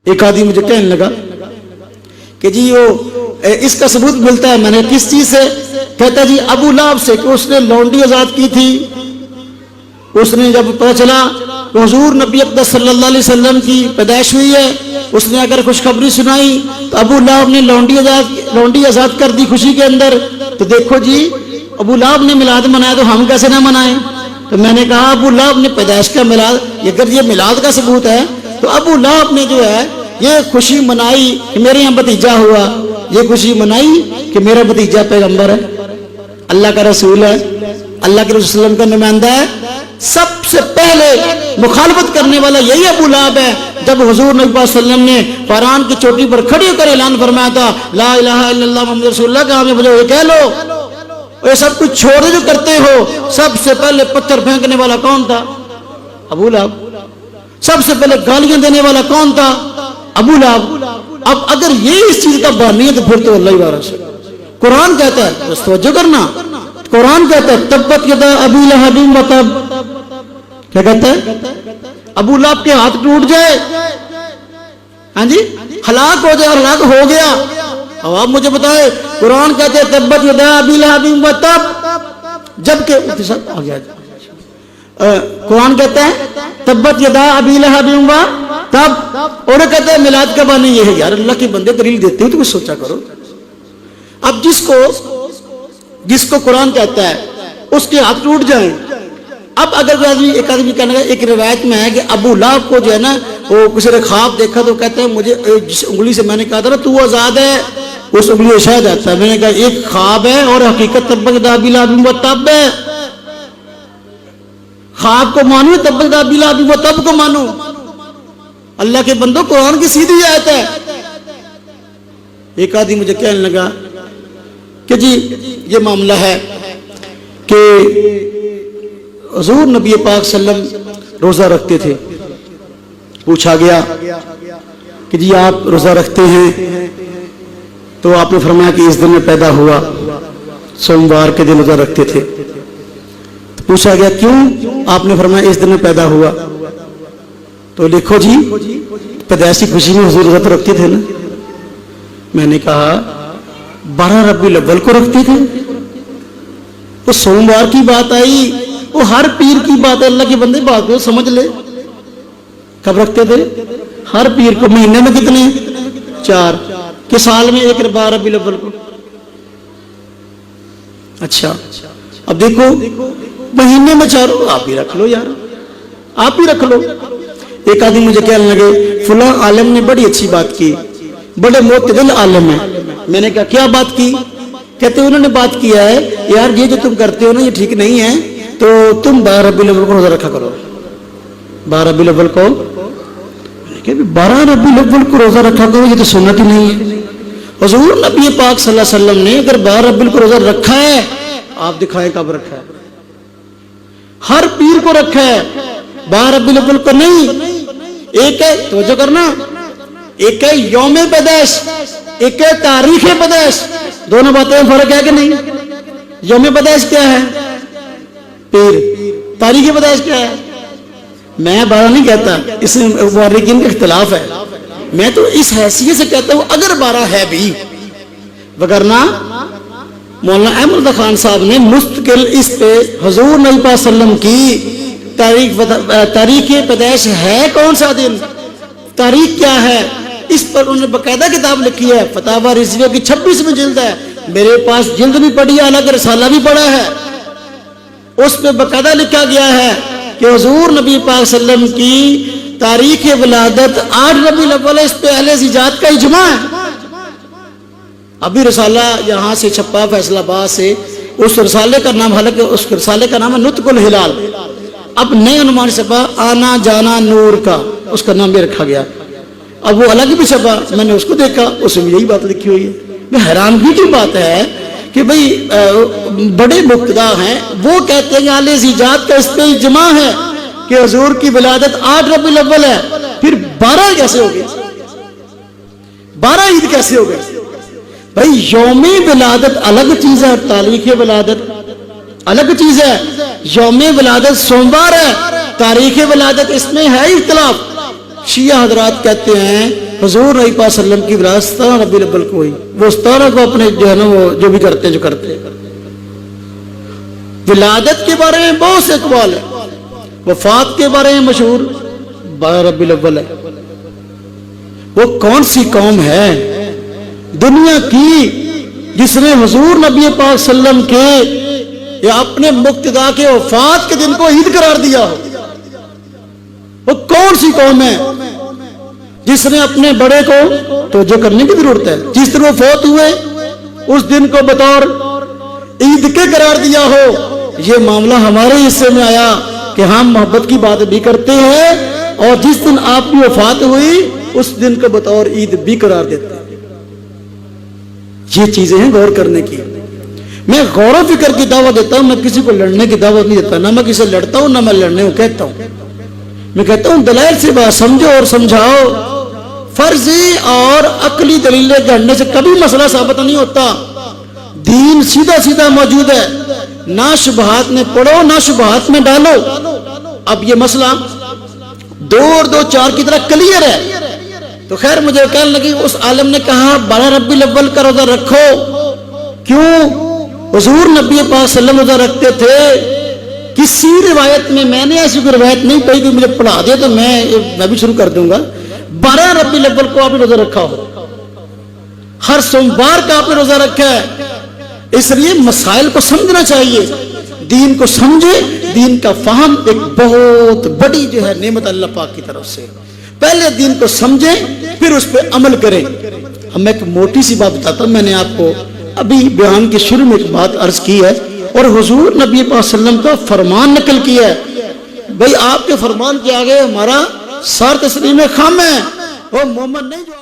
ایک آدمی مجھے کہنے لگا کہ جی وہ اس کا ثبوت ملتا ہے، میں نے کس چیز سے؟ کہتا جی ابو لہب سے، کہ اس نے لونڈی آزاد کی تھی۔ اس نے جب پتہ چلا کہ حضور نبی اقدس صلی اللہ علیہ وسلم کی پیدائش ہوئی ہے، اس نے اگر خوشخبری سنائی تو ابو لہب نے لونڈی آزاد کر دی خوشی کے اندر۔ تو دیکھو جی ابو لہب نے میلاد منایا تو ہم کیسے نہ منائیں؟ تو میں نے کہا ابو لہب نے پیدائش کا میلاد، اگر یہ میلاد کا ثبوت ہے تو ابو لہب نے جو ہے یہ خوشی منائی کہ میرے یہاں بھتیجا ہوا، یہ خوشی منائی کہ میرا بھتیجا پیغمبر ہے، اللہ کا رسول ہے، اللہ کے رسول صلی اللہ علیہ وسلم کا نمائندہ ہے۔ سب سے پہلے مخالفت کرنے والا یہی ابو لہب ہے۔ جب حضور نبی صلی اللہ علیہ وسلم نے فاران کی چوٹی پر کھڑی ہو کر اعلان فرمایا تھا لا الہ الا اللہ محمد رسول اللہ کا، ہمیں بجو یہ کہہ لو، یہ سب کچھ چھوڑ دے جو کرتے ہو، سب سے پہلے پتھر پھینکنے والا کون تھا؟ ابو لہب۔ سب سے پہلے گالیاں دینے والا کون تھا؟ ابو لہب۔ اب اگر یہ اس چیز کا بانی ہے تو پھر تو اللہ ہی وارث ہے۔ قرآن کہتا ہے، بس توجہ کرنا، قرآن کہتا ہے تبت یدا ابی لہب و تب، کیا کہتا ہے؟ ابو لہب کے ہاتھ ٹوٹ جائے، ہاں جی ہلاک ہو جائے، اور ہلاک ہو گیا۔ اب آپ مجھے بتائے، قرآن کہتے ہیں تبت یدا ابی لہب و تب، جبکہ آ گیا قرآن کہتا ہے تبت یدا ابی لہب و تب، اور کہتے ہیں میلاد کا بانی یہ ہے۔ یار اللہ کے بندے دلیل دیتے ہو تو کچھ سوچا کرو۔ اب جس کو قرآن کہتا ہے اس کے ہاتھ ٹوٹ جائیں، اب اگر ایک آدمی کہنے لگا، ایک روایت میں ہے کہ ابو لہب کو جو ہے نا وہ کسی نے خواب دیکھا تو کہتے ہیں مجھے جس انگلی سے میں نے کہا تھا نا تو آزاد ہے، اس انگلی سے شاید آتا ہے۔ میں نے کہا ایک خواب ہے اور حقیقت تبت یدا ابی لہب و تب ہے۔ خواب کو مانو، تبت یدا ابی لہب و تب کو مانو۔ اللہ کے بندوں قرآن کی سیدھی آیت ہے۔ ایک آدمی مجھے کہنے لگا کہ جی یہ معاملہ ہے کہ حضور نبی پاک صلی اللہ علیہ وسلم روزہ رکھتے تھے۔ پوچھا گیا کہ جی آپ روزہ رکھتے ہیں تو آپ نے فرمایا کہ اس دن میں پیدا ہوا، سوموار کے دن روزہ رکھتے تھے۔ پوچھا گیا کیوں؟ آپ نے فرمایا اس دن میں پیدا ہوا۔ تو لکھو جی پیدائشی خوشی میں حضور روزہ تو رکھتے تھے نا۔ میں نے کہا 12 ربیع الاول کو رکھتے تھے، وہ سوموار کی بات آئی، وہ ہر پیر کی بات ہے۔ اللہ کے بندے بات کو سمجھ لے، کب رکھتے تھے؟ ہر پیر کو۔ مہینے میں کتنے؟ 4، کہ سال میں ایک 12 ربیع الاول کو۔ اچھا اب دیکھو مہینے میں 4، آپ ہی رکھ لو یار، آپ ہی رکھ لو۔ ایک آدمی مجھے کہنے لگے فلاں عالم نے بڑی اچھی بات کی، بڑے معتدل عالم ہیں۔ میں نے کہا کیا بات کی؟ کہتے انہوں نے بات کیا ہے یار یہ جو تم کرتے ہو نا یہ ٹھیک نہیں ہے، تو تم 12 ربیع الاول کو روزہ رکھا کرو۔ 12 ربیع الاول کو، 12 ربیع الاول کو روزہ رکھا کرو، یہ تو سنت ہی نہیں ہے۔ حضور نبی پاک صلی اللہ علیہ وسلم نے اگر 12 ربیع الاول کو روزہ رکھا ہے، آپ دکھائیں کب رکھا ہے؟ ہر پیر کو رکھا ہے، 12 ربیع الاول کو نہیں۔ ایک ہے توجہ کرنا، ایک ہے یوم پیدائش، ایک ہے تاریخ پیدائش، دونوں باتیں میں فرق ہے کہ نہیں؟ یوم پیدائش کیا ہے؟ پیر۔ تاریخ پیدائش کیا ہے؟ میں 12 نہیں کہتا، اس میں مورخین کا اختلاف ہے، میں تو اس حیثیت سے کہتا ہوں اگر 12 ہے بھی، وگرنہ مولانا احمد رضا خان صاحب نے مستقل اس پہ حضور نبی پاک صلی اللہ علیہ وسلم کی تاریخ پیدائش ہے کون سا دن، تاریخ کیا ہے، اس پر انہوں نے باقاعدہ کتاب لکھی ہے، فتاوی رضویہ کی 26 جلد ہے، میرے پاس جلد بھی پڑھی ہے، الگ رسالہ بھی پڑھا ہے، اس پہ باقاعدہ لکھا گیا ہے کہ حضور نبی پاک صلی اللہ علیہ وسلم کی تاریخ ولادت 8 ربیع الاول ہے۔ اس پہ اہل زیجات کا اجماع ہے۔ ابھی رسالہ یہاں سے چھپا فیصل آباد سے، اس رسالے کا نام، حالانکہ اس رسالے کا نام ہے نطق الہلال، اب نئے عنوان چھپا آنا جانا نور کا، اس کا نام بھی رکھا گیا۔ اب وہ الگ بھی چھپا، میں نے اس کو دیکھا، اس میں یہی بات لکھی ہوئی ہے۔ میں حیرانگی کی بات ہے کہ بھئی بڑے مقتدا ہیں، وہ کہتے ہیں کہ اہل زیجات کا اس پہ اجماع ہے کہ حضور کی ولادت 8 ربیع الاول ہے، پھر 12 کیسے ہو گئے؟ 12 عید کیسے ہو گئے؟ بھئی یوم ولادت الگ چیز ہے، تاریخ ولادت الگ چیز ہے۔ یوم ولادت سوموار ہے، تاریخ ولادت اس میں ہے اختلاف۔ شیعہ حضرات کہتے ہیں حضور نبی پاک صلی اللہ علیہ وسلم کی وراثت 17 ربیع الاول کو ہوئی. وہ 17 کو اپنے جو ہے نا وہ جو بھی کرتے جو کرتے. ولادت کے بارے میں بہت سے اقوال ہیں. وفات کے بارے میں مشہور 12 ربیع الاول ہے. وہ کون سی قوم ہے دنیا کی جس نے حضور نبی پاک صلی اللہ علیہ وسلم کے یا اپنے مقتدا کے وفات کے دن کو عید قرار دیا ہو؟ وہ کون سی قوم ہے جس نے اپنے بڑے کو توجہ کرنے کی ضرورت ہے، جس دن وہ فوت ہوئے اس دن کو بطور عید کے قرار دیا ہو؟ یہ معاملہ ہمارے حصے میں آیا کہ ہم محبت کی بات بھی کرتے ہیں اور جس دن آپ کی وفات ہوئی اس دن کو بطور عید بھی قرار دیتے ہیں. یہ چیزیں ہیں غور کرنے کی. میں غور و فکر کی دعوت دیتا ہوں، میں کسی کو لڑنے کی دعوت نہیں دیتا، نہ میں کسی سے لڑتا ہوں نہ میں لڑنے کو کہتا ہوں. میں کہتا ہوں دلائل سے بات سمجھو اور سمجھاؤ. فرضی اور عقلی دلیلیں جاننے سے کبھی مسئلہ ثابت نہیں ہوتا. دین سیدھا سیدھا موجود ہے، نہ شبہات میں پڑھو نہ شبہات میں ڈالو. اب یہ مسئلہ 2 اور 2 4 کی طرح کلیئر ہے. تو خیر مجھے کہنے لگی اس عالم نے کہا 12 ربیع الاول کا روزہ رکھو. کیوں؟ حضور نبی پاک صلی اللہ علیہ وسلم روزہ رکھتے تھے. کسی روایت میں نے ایسی کوئی روایت نہیں پڑھی کہ مجھے پڑھا دے تو میں بھی شروع کر دوں گا. 12 ربیع الاول کو آپ نے روزہ رکھا ہو، ہر سوموار کا آپ نے روزہ رکھا ہے. اس لیے مسائل کو سمجھنا چاہیے. دین کو سمجھے. دین کا فہم ایک بہت بڑی جو ہے نعمت اللہ پاک کی طرف سے. پہلے دین کو سمجھیں پھر اس پہ عمل کریں. اب میں ایک موٹی سی بات بتاتا ہوں. میں نے آپ کو ابھی بیان کے شروع میں ایک بات عرض کی ہے اور حضور نبی پاک صلی اللہ علیہ وسلم کا فرمان نقل کیا ہے. بھئی آپ کے فرمان کے آگے ہمارا سر تسلیم خم ہے. وہ مومن نہیں جو